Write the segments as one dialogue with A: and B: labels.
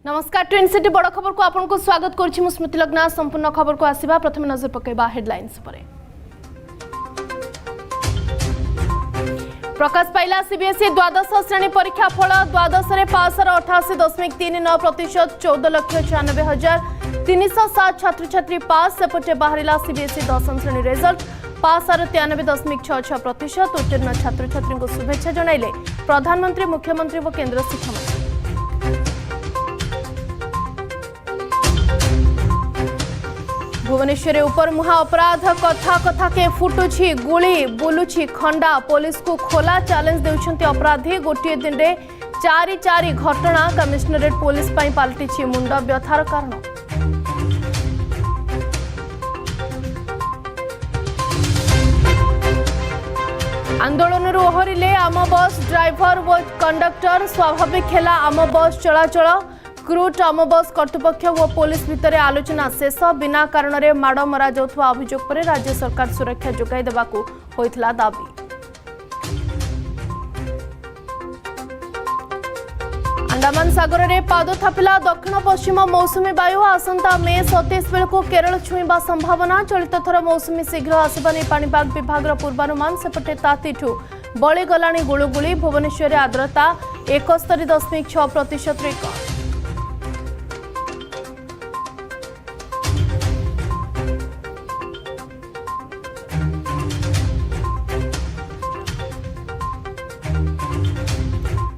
A: नमस्कार train city बड़ खबर को आपको स्वागत करुच्ची स्मृति लग्ना संपूर्ण खबर को आसवा प्रथम नजर पकड़ा हेडलाइंस पर। प्रकाश पाइला सीबीएसई द्वादश श्रेणी परीक्षा फल द्वादश पासर 88.39% 14,96,307 छात्र छात्री पास सेपटे बाहर सीबीएसई दशम श्रेणी रिजल्ट पासर 93.66% उत्तीर्ण छात्र छात्री को शुभेच्छा जणाइले प्रधानमंत्री मुख्यमंत्री और केंद्र शिक्षा मंत्री। भुवनेश्वर उपर मुहा अपराध कथा कथा के फुटुछि गुली बुलुछि खंडा पुलिस को खोला चैलेंज देउछन्ति अपराधी गोटे दिन रे चारि घटना कमिश्नरेट पुलिस पाई पाल्टिछि मुंड व्यथार कारण। आंदोलन ओहरिले आम बस ड्राइवर व कंडक्टर स्वाभाविक हेला आम बस चलाचल क्रूट आम बस कर्तृपक्ष और पुलिस भितर आलोचना शेष बिना कारण रे माड़ मरा जाउथवा अभियोग पर राज्य सरकार सुरक्षा जोगाई देबाकू होइतला दाबी। अंडमान सागर रे पाद थापिला दक्षिण पश्चिम मौसुमी वायु आसंता मे 27 बेलू केरल छुईबा संभावना चलित थर मौसुमी शीघ्र आसबानी पाणीपाग विभाग पूर्वानुमान सेपटे तातीठू बड़ी गलाणी गुळुगुळी भुवनेश्वर आर्द्रता 71.6% रेकर्ड।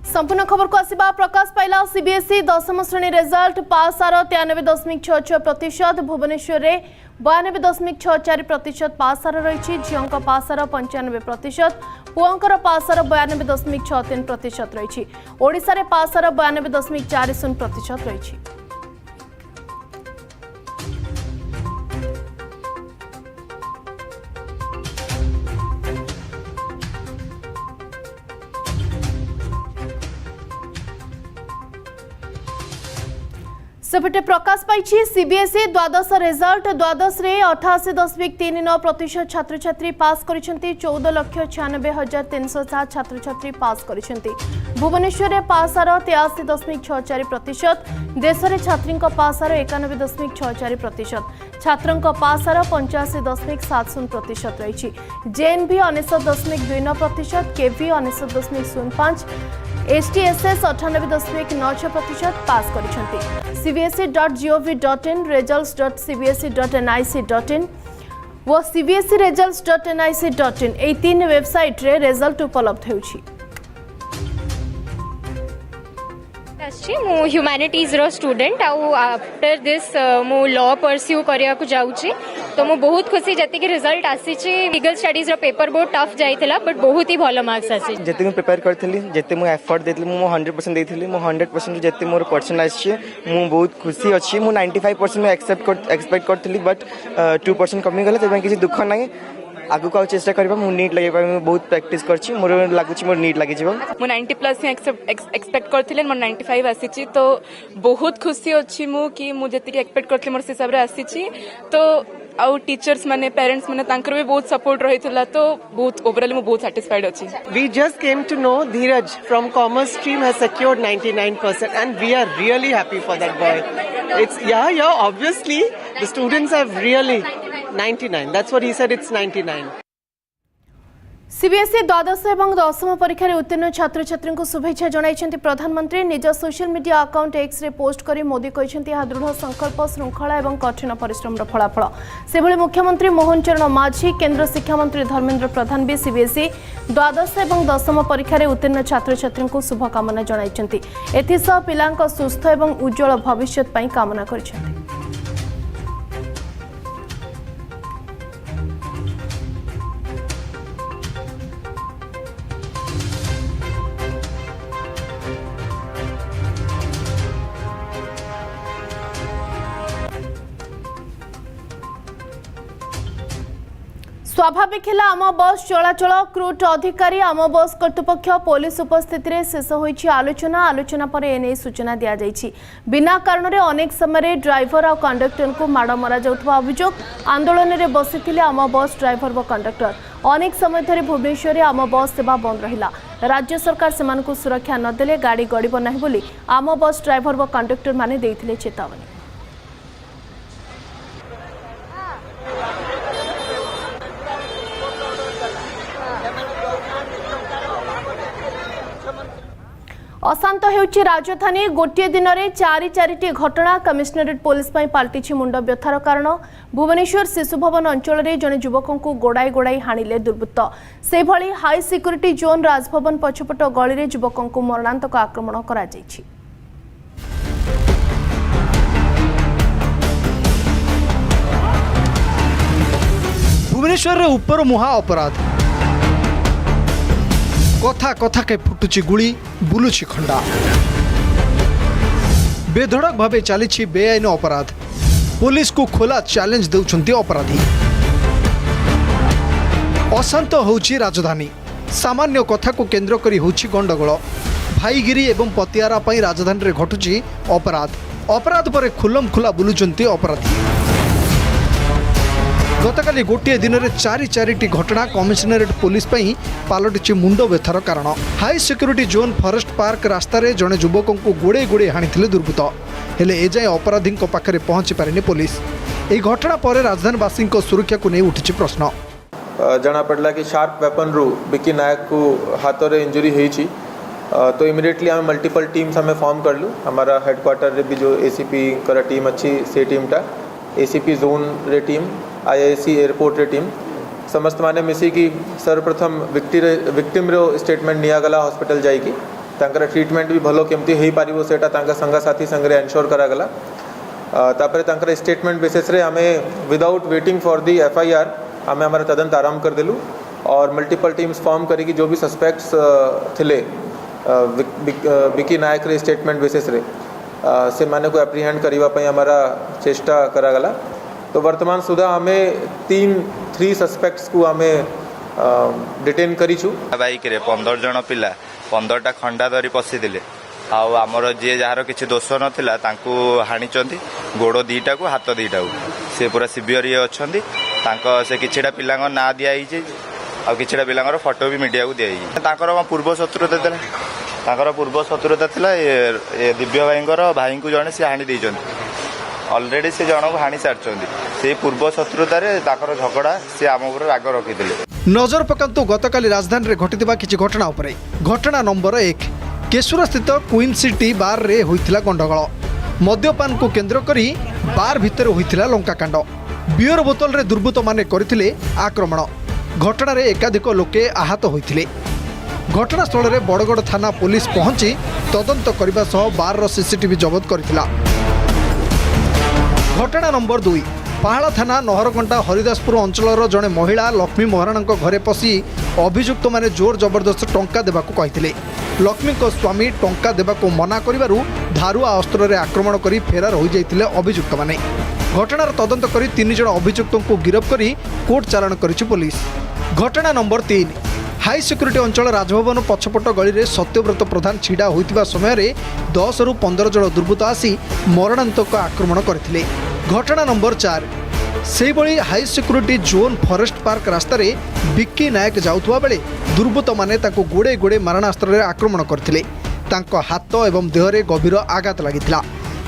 A: संपूर्ण खबर को आसवा प्रकाश पाइला सीबीएसई दशम श्रेणी रिजल्ट पासर 93.66% भुवनेश्वर में 92.64% पासर रही झील पासर 95% पुओंकर पासर 92.63% रही ओडिशा रे पासर 92.40% रही। सेपटे प्रकाश पाई सीबीएसई द्वादश रिजल्ट द्वादश रे 88.39% छात्र छात्री पास करिसेंती 14,96,307 छात्र छात्री पास करिसेंती भुवनेश्वर रे पासर 83.64% देश रे छात्री पासर 91.64% छात्रों पासर 85.70% रही जेएनवी 99.29% केवी 99.05 एसटीएसएस 98.96% पास करिसेंती cbse.gov.in results.cbse.nic.in वो cbse results.nic.in ए तीन वेबसाइट रे रिजल्ट उपलब्ध होउछि।
B: मु ह्यूमैनिटीज रो स्टूडेंट आउ आफ्टर दिस मु लॉ परस्यू करिया को जाउछि तो मु बहुत खुशी जति के रिजल्ट आसी छि लीगल स्टडीज रो पेपर बहुत टफ जाइथिला बट बहुत ही भलो मार्क्स आसी
C: जति मु प्रिपेयर करथली जति मु एफर्ट देथली मु 100% देथली मु 100% जति मोर परसेंट आछि मु बहुत खुशी अछि मु 95% में एक्सपेक्ट करथली बट 2% कमी गले तबे किछि दुख नै आगु को चेष्टा करबा मु नीट लगे मैं बहुत प्रैक्टिस करछि मोर लागुछि मोर नीट लागि जिवो
D: मु 90+ एक्सपेक्ट करथिले मोर 95 आसीछि तो बहुत खुशी अछि मु कि मु जति एक्सपेक्ट करथिले मोर हिसाब रे आसीछि तो आउ टीचर्स माने पेरेंट्स माने तांकर भी बहुत सपोर्ट रहितला तो बहुत ओवरऑल मु बहुत सैटिस्फाइड अछि।
E: We just came to know Dheeraj from commerce stream has secured 99% and we are really happy for that boy. It's yeah obviously the students have really 99. That's what he said, it's 99.
A: CBSE द्वादश एवं दशम परीक्षा उत्तीर्ण छात्र छात्री को शुभेच्छा जणाइछन्ति प्रधानमंत्री निज social media account X ray post करी मोदी कहिसन्ति यह दृढ़ संकल्प श्रृंखला और कठिन परिश्रम फलाफल सेभଳି मुख्यमंत्री मोहन चरण माझी केंद्र शिक्षा मंत्री धर्मेंद्र प्रधान भी सीबीएसई द्वादश एवं दशम परीक्षा उत्तीर्ण छात्र छात्री को शुभकामना जणाइछन्ति एथिसह पिलांक सुस्थ एवं उज्जवल भविष्य पई कामना करिसन्ति। स्वाभाविक है आम बस चलाचल क्रूट अधिकारी आम बस कर्तृपक्ष पुलिस उपस्थित रे शेष होइछि आलोचना पर एने सूचना दिया जाइछि बिना कारण रे अनेक समय ड्राइवर और कंडक्टर को माड़ मरा जाउथवा अभियोग आंदोलन रे बसिथिले आम बस ड्राइवर व कंडक्टर अनेक समय धरि भुवनेश्वर आम बस सेवा बंद रहिला राज्य सरकार सेमानकु सुरक्षा नदेले गाड़ी गड़ब नहीं बोली आम बस ड्राइवर व कंडक्टर माने देइथिले चेतावनी। अशांत हेउछि राजधानी गोटे दिन में चारिटी घटना कमिशनरेट पुलिस पाल्टी मुंड व्यथार कारण। भुवनेश्वर शिशु भवन अंचल में जड़े युवक को गोड़ाई गोड़ाई हाणिले दुर्बृत्त। से भली हाई सिक्यूरिटी जोन राजभवन पछपट गली में युवक को मरणांतक आक्रमण करा जायछि।
F: भुवनेश्वर उपर मुहा अपराध कथा कथा के फुटुची गुली बुलुची खंडा बेधड़क भावे चली बेआईन अपराध। पुलिस को खोला चैलेंज देउछंती अपराधी। अशांत होउची राजधानी सामान्य कथा को केंद्र करी होउची गंडगोल। भाईगिरी एवं पतियारा पई राजधानी रे घटुची अपराध पर खुलम खुला बुलुचंती अपराधी। गतकाली गोटे दिन में चारिटी घटना कमिशनरेट पुलिस पालटिछि मुंड व्यथार कारण। High security zone forest park रास्तार जड़े युवक को गोड़े गोड़े हाणिथिले दुर्बृत्त। हेले एजाए अपराधी पाखरे पहुंची पारिनी पुलिस। यह घटना पर राजधानीवासी सुरक्षा को नहीं उठी प्रश्न।
G: जना पड़ला कि शार्प वेपन रु बिकी नायक को हाथ में इंजुरी होती तो इमिडिएटली आम मल्टीपल टीम्स हमें फॉर्म करलु। हमारा हेडक्वार्टर रे भी जो एसीपी कर टीम अच्छी से टीमटा एसीपी जोन रे टीम आईआईसी एयरपोर्ट रे टीम समस्त माने मिसिकी सर्वप्रथम विक्टिम रो स्टेटमेंट निया गला हॉस्पिटल जाइकी तांकर ट्रीटमेंट भी भलो केमती हेई पारिबो सेटा तांका संगा साथी संगरे एंश्योर करा गला। तापरे तांकर स्टेटमेंट बेसिस रे हमें without waiting for the FIR हमें हमारा तदंत आरंभ कर देलु और मल्टीपल टीम्स फॉर्म करी जो भी सस्पेक्ट्स थिले बिकी नायक रे स्टेटमेंट बेसिस रे से माने को एप्रीहेंड करिवा पई हमारा चेष्टा करा गला। तो वर्तमान सुधा हमें 3 सस्पेक्ट्स को हमें डिटेन करिछु।
H: बाइक रे 15 जन पिला 15टा खंडा धरी पशिथिले आमर जी जार किसी दोष नाला हाणिचंती गोड़ 2टा को हाथ 2टा को से पूरा सिवियर ये अच्छी से किछिटा पिला ना दिखाई आ किछिटा पिला फोटो भी मीडिया को दिखाई पूर्व शत्रुता थिला दिव्य भाई को जड़े सी हाणी देइचंती ऑलरेडी से जन को हाणी सारी से पूर्व शत्रुतार झगड़ा से आम राग रखी।
F: नजर पकांतु गतकाली राजधानी में घटिथिबा किछि घटना उपरे। घटना नंबर 1 केशुर स्थित क्वीन सिटी बार रे होइथिला गंडगोल। मद्यपान को केंद्र करी बार भितर होइथिला लंकाकांड। बियर बोतल रे दुर्बृत्त माने करथिले आक्रमण। घटना रे एकाधिक लोके आहत होइथिले। घटनास्थल में बड़गड़ थाना पुलिस पहुंची तदंत करने सह बार सीसीटीवी जबत करथिला। घटना नंबर 2 पाहाड़ा थाना नहरकंटा हरिदासपुर अंचल जड़े महिला लक्ष्मी महाराणा घरे पशि अभियुक्त माने जोर जबरदस्त टंका देबाकू कहिथिले। लक्ष्मी स्वामी टंका देबाकू मना करिबारु धारुआ अस्त्र आक्रमण करी फेरार हो जाइथिले अभियुक्त माने। घटनार तदंत करी 3 जण अभियुक्तों को गिरफ्त करी कोर्ट चालाण करिछि पुलिस। घटना नंबर 3 हाई सिक्यूरिटी अंचल राजभवन पछपट गली में सत्यव्रत प्रधान छिड़ा होइतिबा समय 10 रु 15 जण दुर्बृत्त आसी मरणांतक आक्रमण करथिले। घटना नंबर 4 से भली high security zone forest park रास्तार बिक्की नायक जाउथुवा बेले दुर्बृत्त माने ताको गोड़े गोड़े मारणास्त्र आक्रमण करथिले। तांको हाथ एवं देहरे गभीर आघात लागिथिला।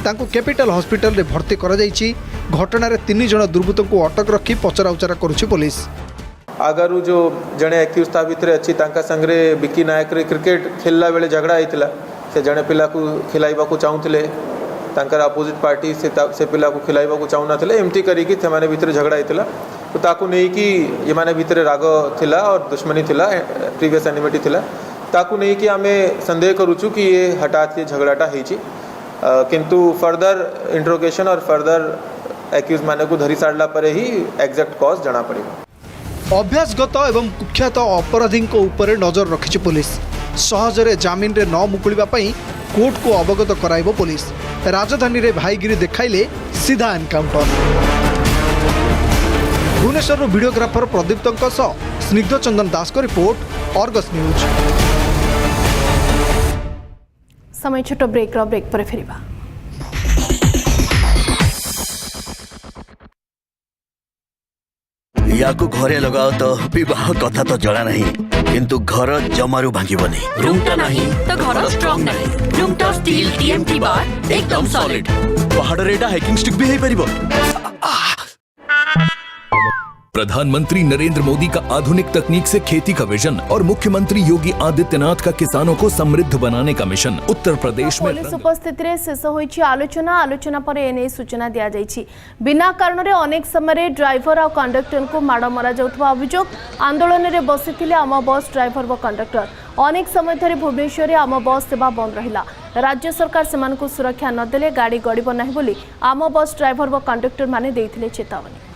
F: तांको कैपिटल हॉस्पिटल रे भर्ती करा जायछि। घटना रे 3 जण दुर्बृत्त को अटक रखी पचराउचरा करुछि पुलिस।
G: आगरु जो जड़े एक्यूज ता भितर अच्छी संगे बिक्की नायक रे क्रिकेट खेलला बेले झगड़ा होता से जड़े पिला को खिलाइबा को चाहूले अपोजिट पार्टी से पिला को खिलाइबा को चाहू ना एमती करिकी से भितर झगड़ा होता तो ताकू नहीं कि ये माने भितर राग थिला और दुश्मनी थिला प्रीवियस एनिमिटी थिला ताकू नहीं कि आमे संदेह करूछु कि ये हठात ये झगड़ाटा होइछि किंतु फर्दर इंट्रोगेशन और फर्दर एक्यूज माने को धरी साड़ला पर ही एग्जैक्ट कॉज जाना पड़ेगा।
F: अभ्यासगत एवं कुख्यात अपराधी उपर नजर रखी पुलिस। सहजरे जमीन रे न मुकुलिबा पई कोर्ट को अवगत कराइबो पुलिस। राजधानी रे भाईगिरी देखाइले सीधा एनकाउंटर। भुवनेश्वर वीडियोग्राफर प्रदीप्त स्निग्ध चंदन दास को रिपोर्ट अर्गस न्यूज।
A: समय छोट ब्रेक पर फेरिबा।
I: या को घरे लगाओ तो विवाह कथा तो जड़ा नहीं किंतु घर जमारू भांगिबनी।
J: रूमटा नहीं तो घर स्ट्रांग नहीं। रूमटा स्टील टीएमटी बार एकदम सॉलिड।
I: पहाड़ रे एटा हाइकिंग स्टिक भी हेई परिबो।
K: प्रधानमंत्री नरेंद्र मोदी का आधुनिक तकनीक से खेती का विजन और मुख्यमंत्री योगी आदित्यनाथ का किसानों को समृद्ध बनाने का मिशन उत्तर प्रदेश में
A: पुलिस उपस्थिति रे शेष होईछि आलोचना पर एने सूचना दिया जाइछि। बिना कारण रे अनेक समय ड्राइवर और कंडक्टर को माड़ मरा जाउथबा अभियोग। आंदोलन रे बसिथिले आम बस ड्राइवर व कंडक्टर। अनेक समय धरि भुवनेश्वर रे आम बस सेवा बंद रहिला। राज्य सरकार सेमानकु सुरक्षा नदेले गाड़ी गड़िब नाही बोली आम बस ड्राइवर व कंडक्टर माने देइथिले चेतावनी।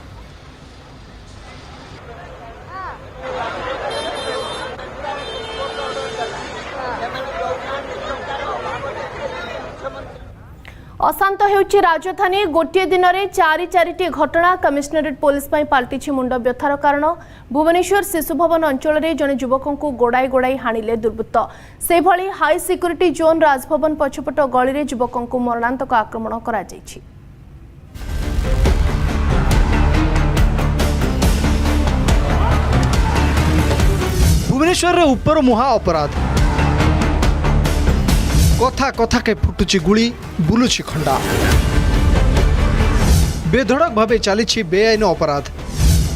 A: अशांत हेउछि राजधानी। गोटे दिन में चारिटी घटना कमिशनरेट पुलिस पाल्टी मुंड व्यथार कारण। भुवनेश्वर शिशु भवन अंचल में जड़े युवक को गोड़ाई गोड़ाई हाणिले दुर्वृत्त। से भली हाई सिक्यूरिटी जोन राजभवन पछपट गली में युवक को मरणांतक आक्रमण करा जायछि।
F: भुवनेश्वर रे उपर मुहा अपराध। कथा कथा के फुटुची गुली बुलुची खंडा। बेधड़क भावे चली बेआईन अपराध।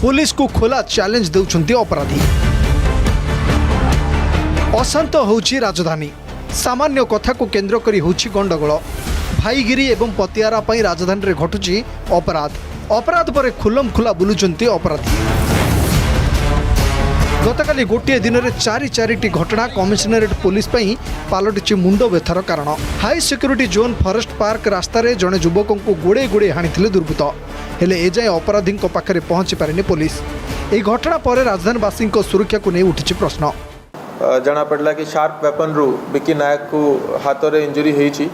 F: पुलिस को खोला चैलेंज देउछंती अपराधी। अशांत होउची राजधानी। सामान्य कथा को केंद्र करी होउची गंडगोल। भाईगिरी एवं पतियारा पई राजधानी रे घटुची अपराध पर खुलम खुला बुलुचंती अपराधी। गतकाली गोटे दिन में चारिटी घटना कमिशनरेट पुलिस पलटि मुंड व्यथार कारण। High security zone forest park रास्तार जड़े युवक को गोड़े गोड़े हाणिथिले दुर्वृत्त। हेले एजाए अपराधी पाखे पहुंची पारिनी पुलिस। यह घटना पर राजधानीवासी सुरक्षा को नहीं उठी प्रश्न।
G: जना पड़ा कि शार्प वेपन रु बिकी नायक को हाथ में इंजुरी होती।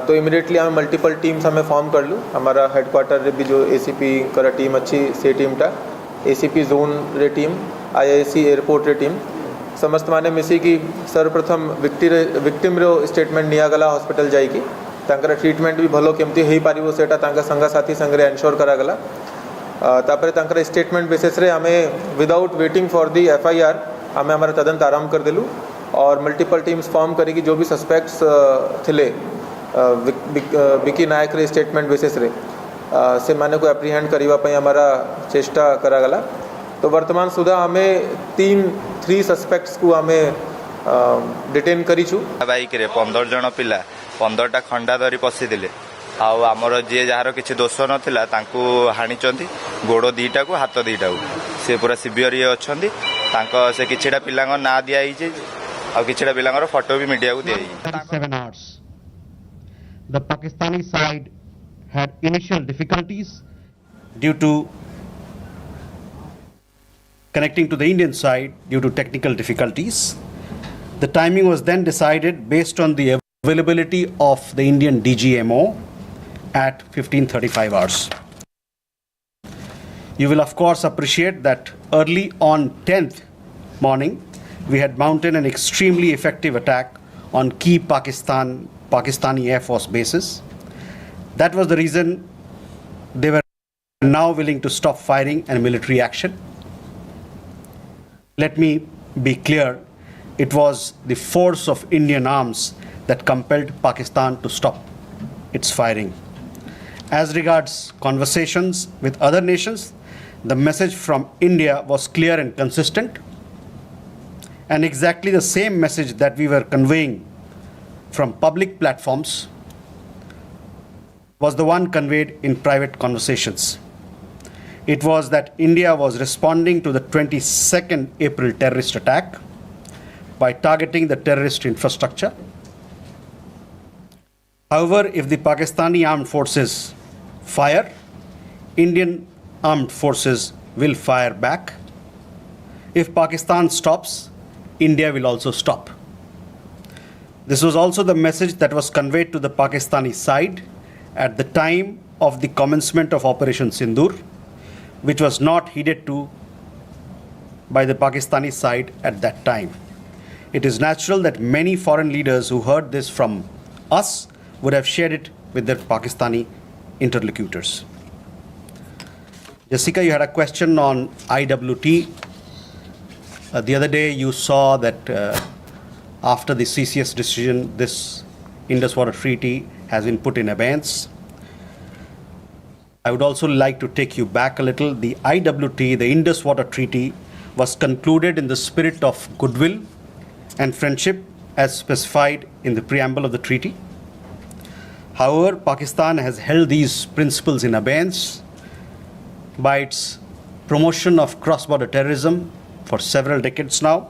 G: तो इमिडिएटली आम मल्टीपल टीम्स आम फॉर्म करलु। हमारा हेडक्वार्टर रे भी जो एसीपी कर टीम अच्छी से टीमटा एसीपी जोन रे टीम आईआईसी एयरपोर्ट रे टीम समस्त माने मिसिकी सर्वप्रथम विक्टिम रो स्टेटमेंट नियागला हॉस्पिटल जाइकी तांकर ट्रीटमेंट भी भलो केमती हेई पारिबो सेटा तांका संगा साथी संगरे एनश्योर करागला। तापरे तांकर स्टेटमेंट बेसिस रे आमे without waiting for the FIR आमे हमारा तदंत आरंभ कर देलु और मल्टीपल टीम्स फॉर्म करेगी जो भी सस्पेक्ट्स थिले बिकी नायक रे स्टेटमेंट बेसिस रे से माने को एप्रीहेंड करिवा पई हमारा चेष्टा करागला। तो वर्तमान सुधा हमें 3 सस्पेक्ट्स को हमें डिटेन करिछु।
H: बाइक रे 15 जन पिला 15टा खंडा धरी पसिदिले आउ हमर जे जहार किछि दोष नथिला तांकू हानिचंती गोड़ दीटा को हाथ दीटा को से पूरा सिवियर ये अछंती तांको से किछिटा पिलांग ना दिया हिजे आ किछिटा पिलांगर फोटो भी मीडिया को दिया।
L: 7 hours the Pakistani side had initial difficulties due to connecting to the Indian side due to technical difficulties. The timing was then decided based on the availability of the Indian DGMO at 15:35 hours. You will of course appreciate that early on 10th morning we had mounted an extremely effective attack on key Pakistani Air Force bases. That was the reason they were now willing to stop firing and military action. Let me be clear, it was the force of Indian arms that compelled Pakistan to stop its firing. As regards conversations with other nations, the message from India was clear and consistent, and exactly the same message that we were conveying from public platforms was the one conveyed in private conversations. It was that India was responding to the 22nd April terrorist attack by targeting the terrorist infrastructure. However, if the Pakistani armed forces fire, Indian armed forces will fire back. If Pakistan stops, India will also stop. This was also the message that was conveyed to the Pakistani side at the time of the commencement of Operation Sindoor, which was not heeded to by the Pakistani side at that time. It is natural that many foreign leaders who heard this from us would have shared it with their Pakistani interlocutors. Jessica, you had a question on IWT. The other day you saw that after the CCS decision, this Indus Water Treaty has been put in abeyance. I would also like to take you back a little. The IWT, the Indus Water Treaty, was concluded in the spirit of goodwill and friendship as specified in the preamble of the treaty. However, Pakistan has held these principles in abeyance by its promotion of cross-border terrorism for several decades now.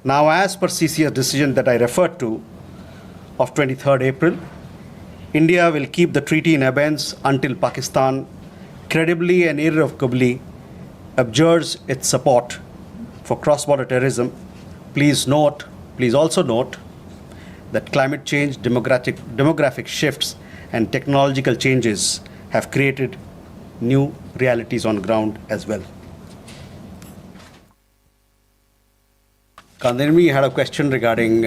L: Now, as per CCS decision that I referred to of 23rd April, India will keep the treaty in abeyance until Pakistan credibly and irrevocably abjures its support for cross-border terrorism. Please also note that climate change, demographic shifts, and technological changes have created new realities on ground as well. Kandirmi had a question regarding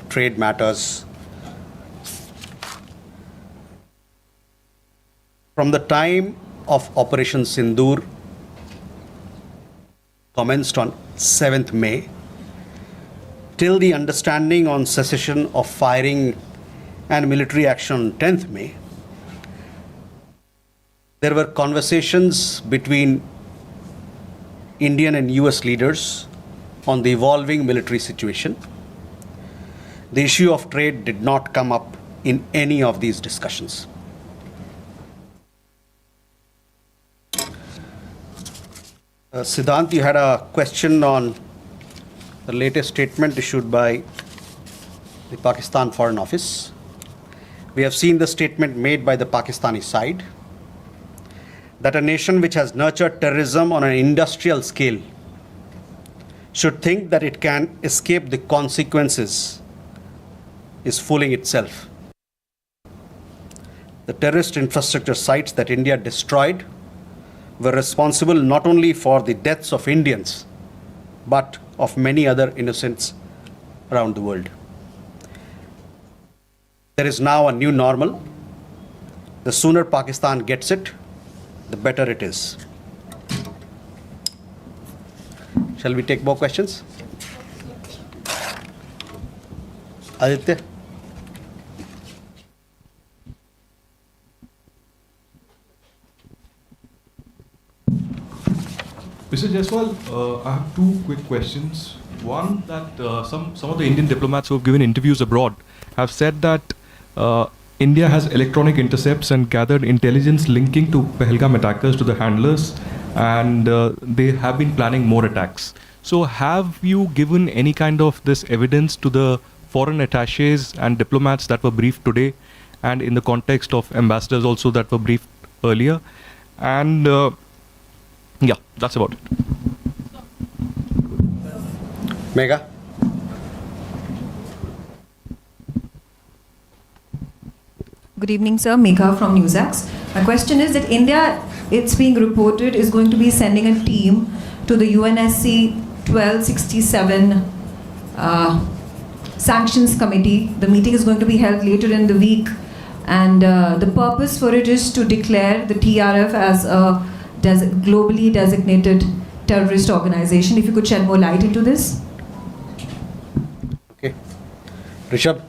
L: trade matters. From the time of Operation Sindoor, commenced on 7th May, till the understanding on cessation of firing and military action on 10th May, there were conversations between Indian and US leaders on the evolving military situation. The issue of trade did not come up in any of these discussions. Siddhant, you had a question on the latest statement issued by the Pakistan Foreign Office. We have seen the statement made by the Pakistani side that a nation which has nurtured terrorism on an industrial scale should think that it can escape the consequences is fooling itself. The terrorist infrastructure sites that India destroyed were responsible not only for the deaths of Indians, but of many other innocents around the world. There is now a new normal. The sooner Pakistan gets it, the better it is. Shall we take more questions? Aditya?
M: Mr. Jaiswal, I have two quick questions. One, that some of the Indian diplomats who have given interviews abroad have said that India has electronic intercepts and gathered intelligence linking to Pahalgam attackers to the handlers, and they have been planning more attacks. So have you given any kind of this evidence to the foreign attaches and diplomats that were briefed today, and in the context of ambassadors also that were briefed earlier? And yeah, that's about it.
L: Megha?
N: Good evening, sir. Megha from NewsAx. My question is that India, it's being reported, is going to be sending a team to the UNSC 1267 Sanctions Committee. The meeting is going to be held later in the week, and the purpose for it is to declare the TRF as a globally designated terrorist organization. If you could shed more light into this.
L: Okay. Rishabh?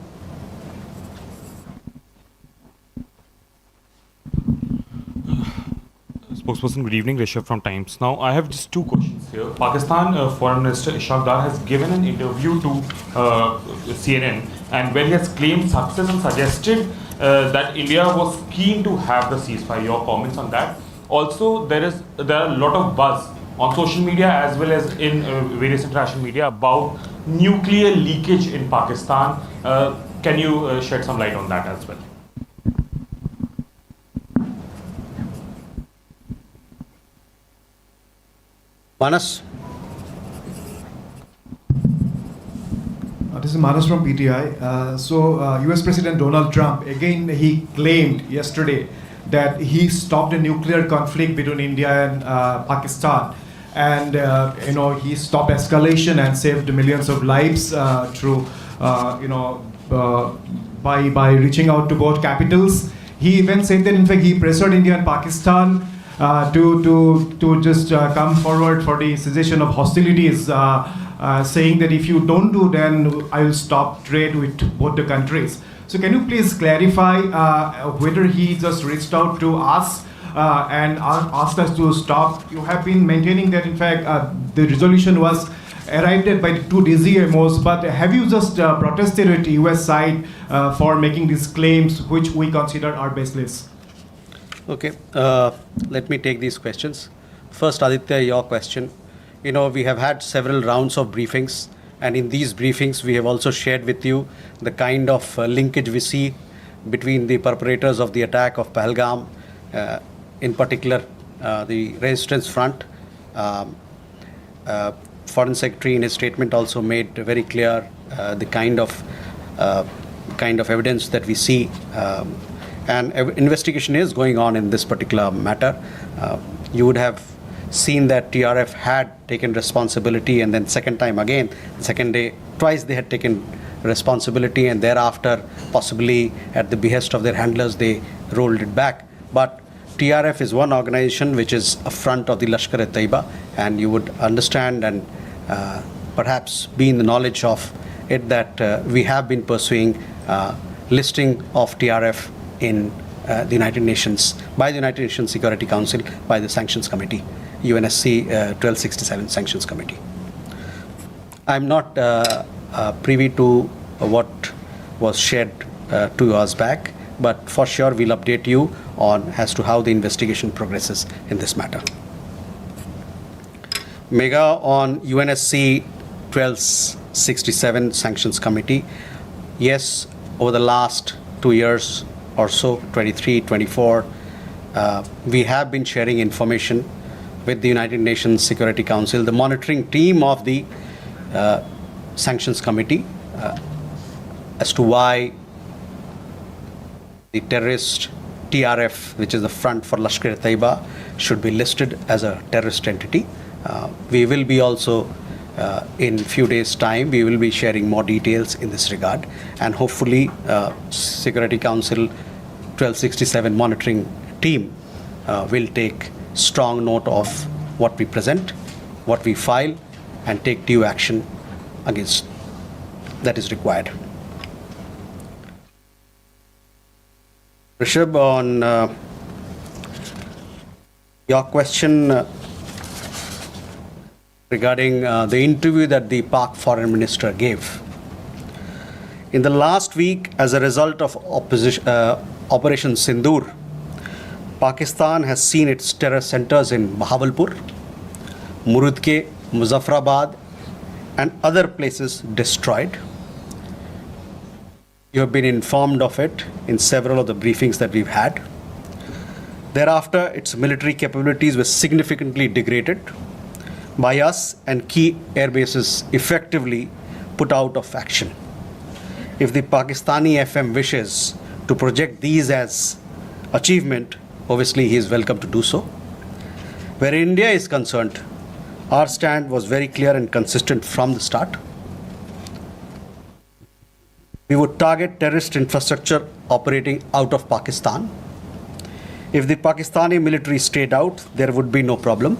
O: Spokesperson, good evening. Rishabh from Times. Now, I have just two questions here. Pakistan Foreign Minister Ishaq Dar has given an interview to CNN, and where he has claimed success and suggested that India was keen to have the ceasefire. Your comments on that? Also, there are a lot of buzz on social media as well as in various international media about nuclear leakage in Pakistan. Can you shed some light on that as well?
L: Manas?
P: This is Manas from PTI. US President Donald Trump, again, he claimed yesterday that he stopped a nuclear conflict between India and Pakistan, and he stopped escalation and saved millions of lives through by reaching out to both capitals. He even said that in fact he pressured India and Pakistan to just come forward for the cessation of hostilities, saying that if you don't do, then I will stop trade with both the countries. So can you please clarify whether he just reached out to us and asked us to stop? You have been maintaining that, in fact, the resolution was arrived at by the two DGMOs, but have you just protested with the US side for making these claims, which we consider are baseless?
L: Okay, let me take these questions. First, Aditya, your question. You know, we have had several rounds of briefings, and in these briefings, we have also shared with you the kind of linkage we see between the perpetrators of the attack of Pahalgam, in particular, the Resistance Front. Foreign Secretary in his statement also made very clear the kind of evidence that we see, and investigation is going on in this particular matter. You would have seen that TRF had taken responsibility, and then second time again, second day, twice they had taken responsibility, and thereafter, possibly at the behest of their handlers, they rolled it back. But TRF is one organization which is a front of the Lashkar-e-Taiba, and you would understand and perhaps be in the knowledge of it that we have been pursuing listing of TRF in the United Nations, by the United Nations Security Council, by the Sanctions Committee, UNSC 1267 Sanctions Committee. I'm not privy to what was shared 2 hours back, but for sure we'll update you on as to how the investigation progresses in this matter. Mega on UNSC 1267 Sanctions Committee. Yes, over the last 2 years or so, 23, 24, we have been sharing information with the United Nations Security Council, the monitoring team of the Sanctions Committee, as to why the terrorist TRF, which is the Front for Lashkar-e-Taiba, should be listed as a terrorist entity. We will be also, in few days' time, we will be sharing more details in this regard, and hopefully Security Council 1267 monitoring team will take strong note of what we present, what we file, and take due action against that is required. Rishabh, on your question regarding the interview that the Pak Foreign Minister gave. In the last week, as a result of Operation Sindoor, Pakistan has seen its terror centers in Bahawalpur, Murudke, Muzaffarabad, and other places destroyed. You have been informed of it in several of the briefings that we've had. Thereafter, its military capabilities were significantly degraded by us, and key air bases effectively put out of action. If the Pakistani FM wishes to project these as achievement, obviously he is welcome to do so. Where India is concerned, our stand was very clear and consistent from the start. We would target terrorist infrastructure operating out of Pakistan. If the Pakistani military stayed out, there would be no problem.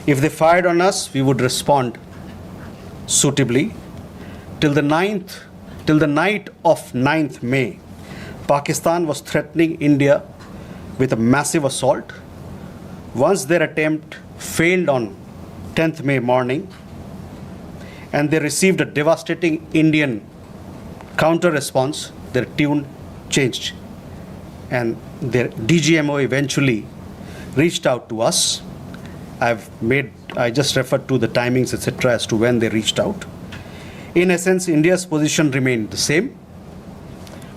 L: If they fired on us, we would respond suitably. Till the night of 9th May, Pakistan was threatening India with a massive assault. Once their attempt failed on 10th May morning, and they received a devastating Indian counter response, their tune changed, and their DGMO eventually reached out to us. I just referred to the timings, etc., as to when they reached out. In essence, India's position remained the same.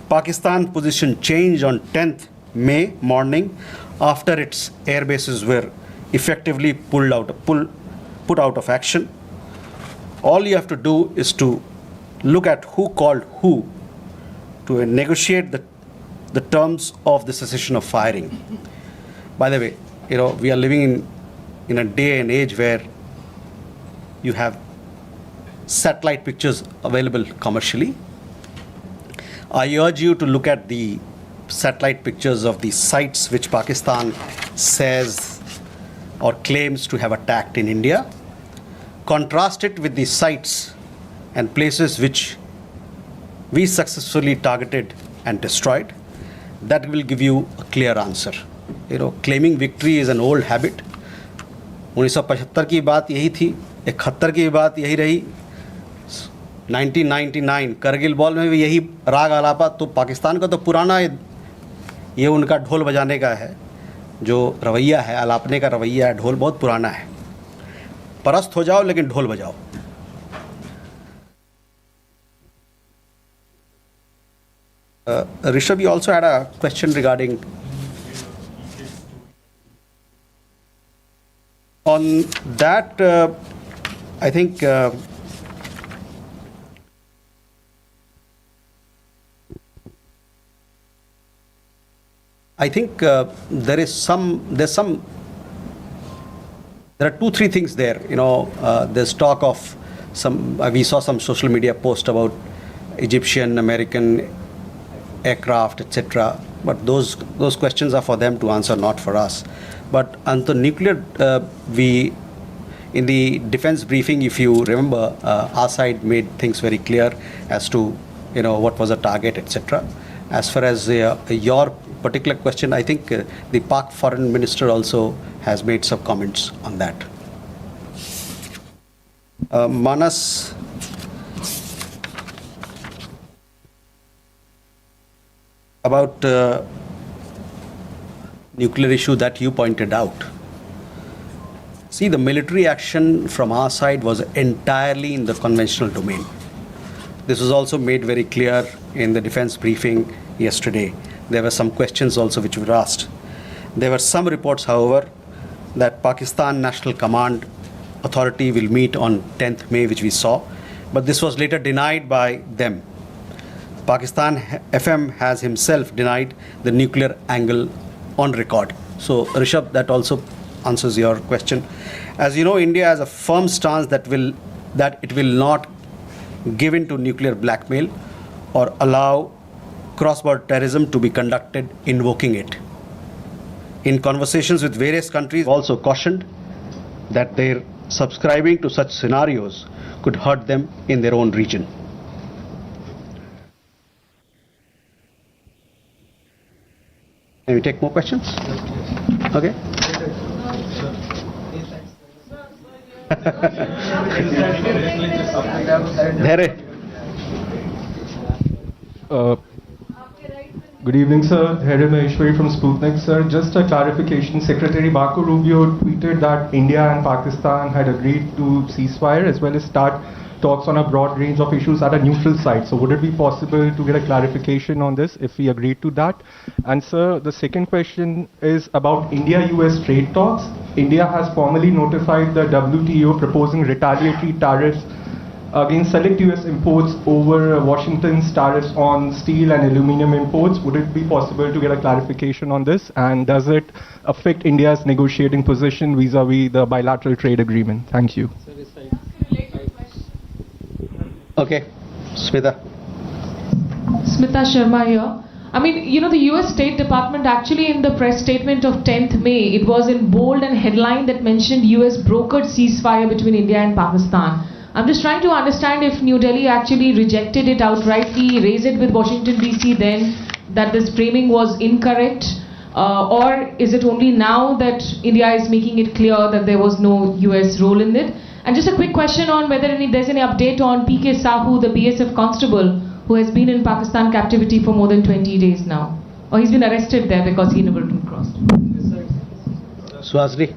L: Pakistan's position changed on 10th May morning after its air bases were effectively put out of action. All you have to do is to look at who called who to negotiate the terms of the cessation of firing. By the way, we are living in a day and age where you have satellite pictures available commercially. I urge you to look at the satellite pictures of the sites which Pakistan says or claims to have attacked in India. Contrast it with the sites and places which we successfully targeted and destroyed. That will give you a clear answer. Claiming victory is an old habit. 1975 की बात यही थी, 71 की बात यही रही, 1999 Kargil ball में भी यही राग आलापा. तो पाकिस्तान का तो पुराना ये उनका ढोल बजाने का है, जो रवैया है, आलापने का रवैया है, ढोल बहुत पुराना है. परस्त हो जाओ लेकिन ढोल बजाओ. Rishabh, you also had a question regarding on that. I think there are 2-3 things there. There's talk of some. We saw some social media post about Egyptian, American aircraft, etc. But those questions are for them to answer, not for us. But on the nuclear, in the defense briefing, if you remember, our side made things very clear as to what was the target, etc. As far as your particular question, I think the Pak foreign minister also has made some comments on that. Manas, about nuclear issue that you pointed out. See, the military action from our side was entirely in the conventional domain. This was also made very clear in the defense briefing yesterday. There were some questions also which were asked. There were some reports, however, that Pakistan National Command Authority will meet on 10th May, which we saw, but this was later denied by them. Pakistan FM has himself denied the nuclear angle on record. So, Rishabh, that also answers your question. As you know, India has a firm stance that it will not give in to nuclear blackmail or allow cross-border terrorism to be conducted invoking it. In conversations with various countries, also cautioned that their subscribing to such scenarios could hurt them in their own region. Can we take more questions? Okay.
Q: Good evening, sir. Here Maheshwari from Sputnik, sir. Just a clarification. Secretary Marco Rubio tweeted that India and Pakistan had agreed to ceasefire as well as start talks on a broad range of issues at a neutral site. So would it be possible to get a clarification on this if we agreed to that? And sir, the second question is about India-US trade talks. India has formally notified the WTO proposing retaliatory tariffs against select US imports over Washington's tariffs on steel and aluminum imports. Would it be possible to get a clarification on this? And does it affect India's negotiating position vis-a-vis the bilateral trade agreement? Thank you.
L: Okay, Smita.
R: Smita Sharma here. I mean, the US State Department actually in the press statement of 10th May, it was in bold and headline that mentioned US brokered ceasefire between India and Pakistan. I'm just trying to understand if New Delhi actually rejected it outrightly, raised it with Washington DC then, that this framing was incorrect, or is it only now that India is making it clear that there was no US role in it? And just a quick question on whether there's any update on PK Sahu, the BSF constable, who has been in Pakistan captivity for more than 20 days now. Or he's been arrested there because he never crossed.
L: Swasni.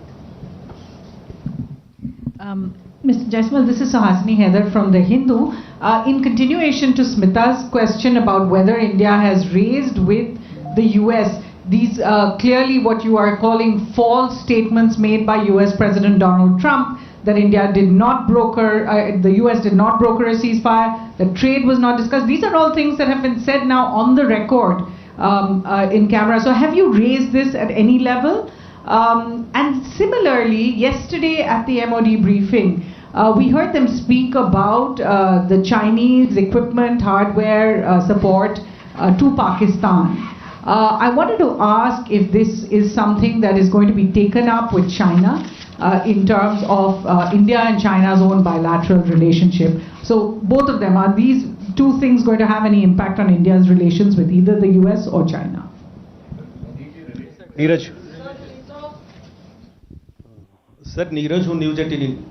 S: Mr. Jaiswal, this is Suhasini Heather from The Hindu. In continuation to Smita's question about whether India has raised with the US these clearly what you are calling false statements made by US President Donald Trump, that India did not broker, the US did not broker a ceasefire, that trade was not discussed. These are all things that have been said now on the record in camera. So have you raised this at any level? And similarly, yesterday at the MOD briefing, we heard them speak about the Chinese equipment, hardware support to Pakistan. I wanted to ask if this is something that is going to be taken up with China in terms of India and China's own bilateral relationship. So both of them, are these two things going to have any impact on India's relations with either the US or China?
L: Neeraj. Sir, Neeraj who News 18.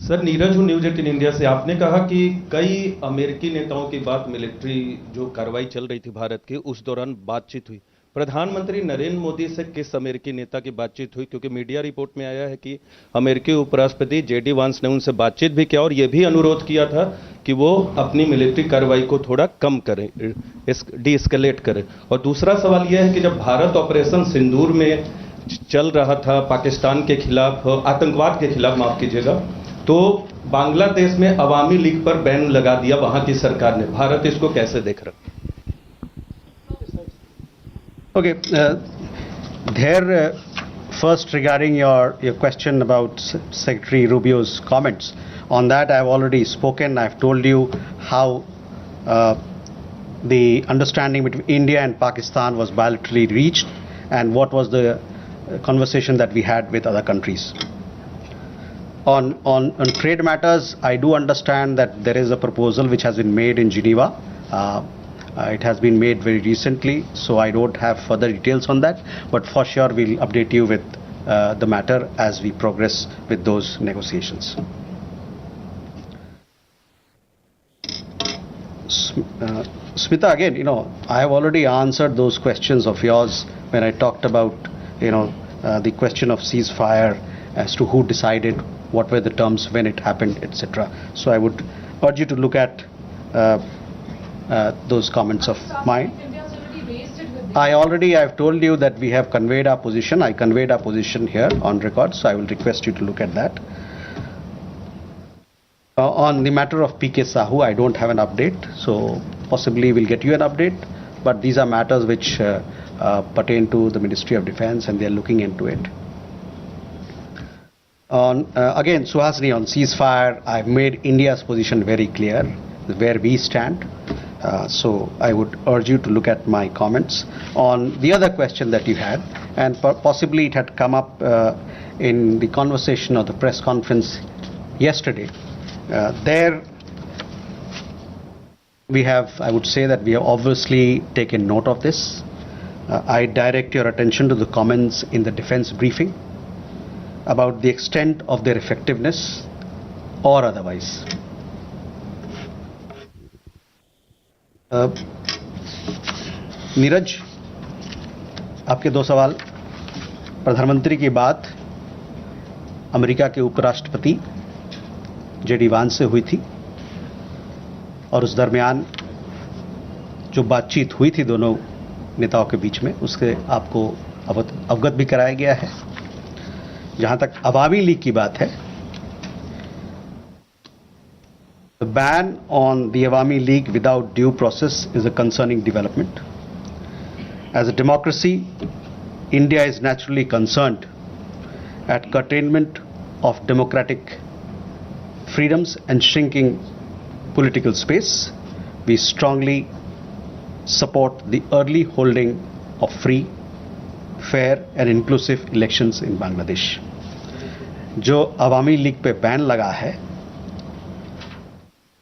L: Sir Neeraj हूँ news 18 India से। आपने कहा कि कई अमेरिकी नेताओं की बात मिलिट्री जो कार्रवाई चल रही थी भारत की उस दौरान बातचीत हुई। प्रधानमंत्री नरेंद्र मोदी से किस अमेरिकी नेता की बातचीत हुई? क्योंकि मीडिया रिपोर्ट में आया है कि अमेरिकी उपराष्ट्रपति जेडी वांस ने उनसे बातचीत भी किया और यह भी अनुरोध किया था कि वो अपनी मिलिट्री कार्रवाई को थोड़ा कम करें, डीएस्केलेट करें। और दूसरा सवाल यह है कि जब भारत ऑपरेशन सिंदूर में चल रहा था पाकिस्तान के खिलाफ, आतंकवाद के खिलाफ माफ कीजिएगा, तो बांग्लादेश में अवामी लीग पर बैन लगा दिया वहां की सरकार ने। भारत इसको कैसे देख रहा? Okay, there first regarding your question about Secretary Rubio's comments, on that I've already spoken. I've told you how the understanding between India and Pakistan was bilaterally reached and what was the conversation that we had with other countries. On trade matters, I do understand that there is a proposal which has been made in Geneva. It has been made very recently, so I don't have further details on that, but for sure we'll update you with the matter as we progress with those negotiations. Smita, again, I have already answered those questions of yours when I talked about, the question of ceasefire as to who decided, what were the terms, when it happened, etc. So I would urge you to look at those comments of mine. I've told you that we have conveyed our position. I conveyed our position here on record, so I will request you to look at that. On the matter of PK Sahu, I don't have an update, so possibly we'll get you an update, but these are matters which pertain to the Ministry of Defence and they're looking into it. Again, Suhasini, on ceasefire, I've made India's position very clear, where we stand. So I would urge you to look at my comments. On the other question that you had, and possibly it had come up in the conversation or the press conference yesterday, there we have, I would say that we have obviously taken note of this. I direct your attention to the comments in the defense briefing about the extent of their effectiveness or otherwise. Neeraj, आपके दो सवाल। प्रधानमंत्री की बात America के उपराष्ट्रपति JD वांस से हुई थी और उस दरमियान जो बातचीत हुई थी दोनों नेताओं के बीच में, उससे आपको अवगत भी कराया गया है। जहां तक अवामी लीग की बात है, the ban on the Awami League without due process is a concerning development. As a democracy, India is naturally concerned at curtailment of democratic freedoms and shrinking political space. We strongly support the early holding of free, fair and inclusive elections in Bangladesh. जो अवामी league पे ban लगा है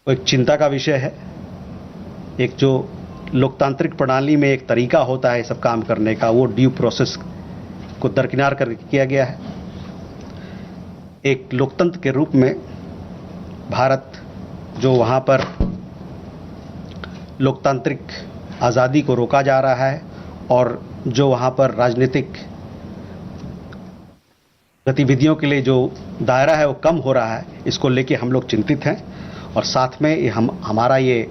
L: वो एक चिंता का विषय है। एक जो लोकतांत्रिक प्रणाली में एक तरीका होता है सब काम करने का, वो ड्यू प्रोसेस को दरकिनार कर किया गया है। एक लोकतंत्र के रूप में भारत जो वहाँ पर लोकतांत्रिक आज़ादी को रोका जा रहा है और जो वहाँ पर राजनीतिक गतिविधियों के लिए जो दायरा है वो कम हो रहा है, इसको लेके हम लोग चिंतित हैं। और साथ में हमारा ये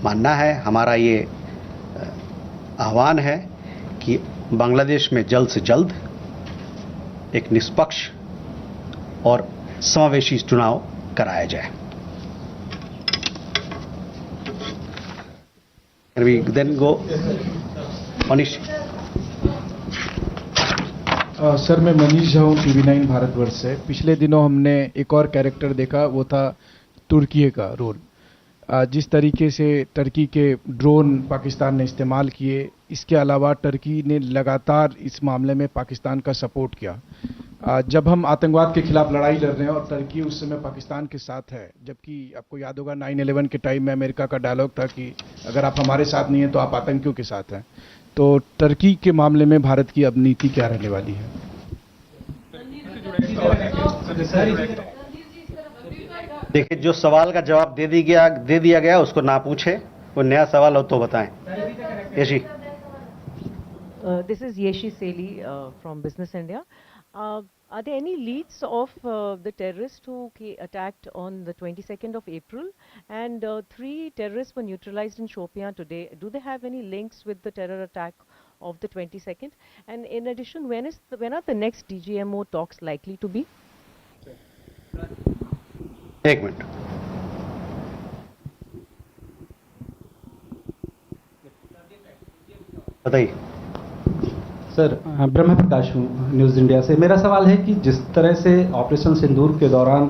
L: मानना है, हमारा ये आह्वान है कि बांग्लादेश में जल्द से जल्द एक निष्पक्ष और समावेशी चुनाव कराया जाए। Can we then go? Manish.
T: Sir, मैं मनीष झा हूँ, TV9 भारतवर्ष से। पिछले दिनों हमने एक और कैरेक्टर देखा, वो था तुर्की का रोल। जिस तरीके से टर्की के ड्रोन पाकिस्तान ने इस्तेमाल किए, इसके अलावा टर्की ने लगातार इस मामले में पाकिस्तान का सपोर्ट किया। जब हम आतंकवाद के खिलाफ लड़ाई लड़ रहे हैं और टर्की उस समय पाकिस्तान के साथ है, जबकि आपको याद होगा 9/11 के टाइम में अमेरिका का डायलॉग था कि अगर आप हमारे साथ नहीं हैं तो आप आतंकियों के साथ हैं। तो टर्की के मामले में भारत की अब नीति क्या रहने वाली है?
L: देखिए, जो सवाल का जवाब दे दिया गया उसको ना पूछे, वो नया सवाल हो तो बताएं। Yeshi.
U: This is Yeshi Seli from Business India. Are there any leads of the terrorists who attacked on the 22nd of April? And 3 terrorists were neutralized in Shopian today. Do they have any links with the terror attack of the 22nd? And in addition, when are the next DGMO talks likely to be?
L: एक minute. बताइए
V: sir. ब्रह्म प्रकाश हूँ news India से। मेरा सवाल है कि जिस तरह से ऑपरेशन सिंदूर के दौरान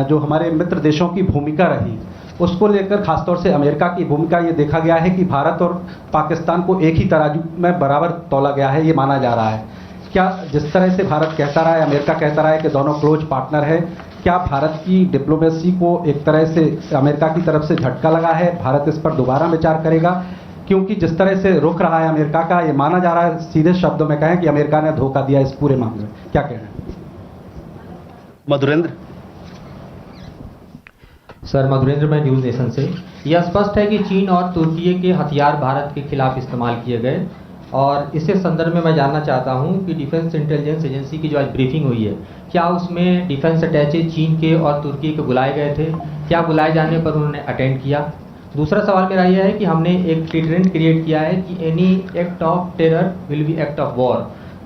V: जो हमारे मित्र देशों की भूमिका रही, उसको लेकर खासतौर से अमेरिका की भूमिका ये देखा गया है कि भारत और पाकिस्तान को एक ही तराजू में बराबर तौला गया है, ये माना जा रहा है। क्या जिस तरह से भारत कहता रहा है, अमेरिका कहता रहा है कि दोनों क्लोज पार्टनर है, क्या भारत की डिप्लोमेसी को एक तरह से अमेरिका की तरफ से झटका लगा है? भारत इस पर दोबारा विचार करेगा? क्योंकि जिस तरह से रुख रहा है अमेरिका का, ये माना जा रहा है, सीधे शब्दों में कहें कि अमेरिका ने धोखा दिया इस पूरे मामले में, क्या कह रहे हैं?
L: मधुरेंद्र।
W: सर, मधुरेंद्र, मैं न्यूज़ नेशन से। यह स्पष्ट है कि चीन और तुर्की के हथियार भारत के खिलाफ इस्तेमाल किए गए, और इसी संदर्भ में मैं जानना चाहता हूं कि डिफेंस इंटेलिजेंस एजेंसी की जो आज ब्रीफिंग हुई है, क्या उसमें डिफेंस अटैचे चीन के और तुर्की के बुलाए गए थे? क्या बुलाए जाने पर उन्होंने अटेंड किया? दूसरा सवाल मेरा यह है कि हमने एक ट्रेंड क्रिएट किया है कि any act of terror will be act of war,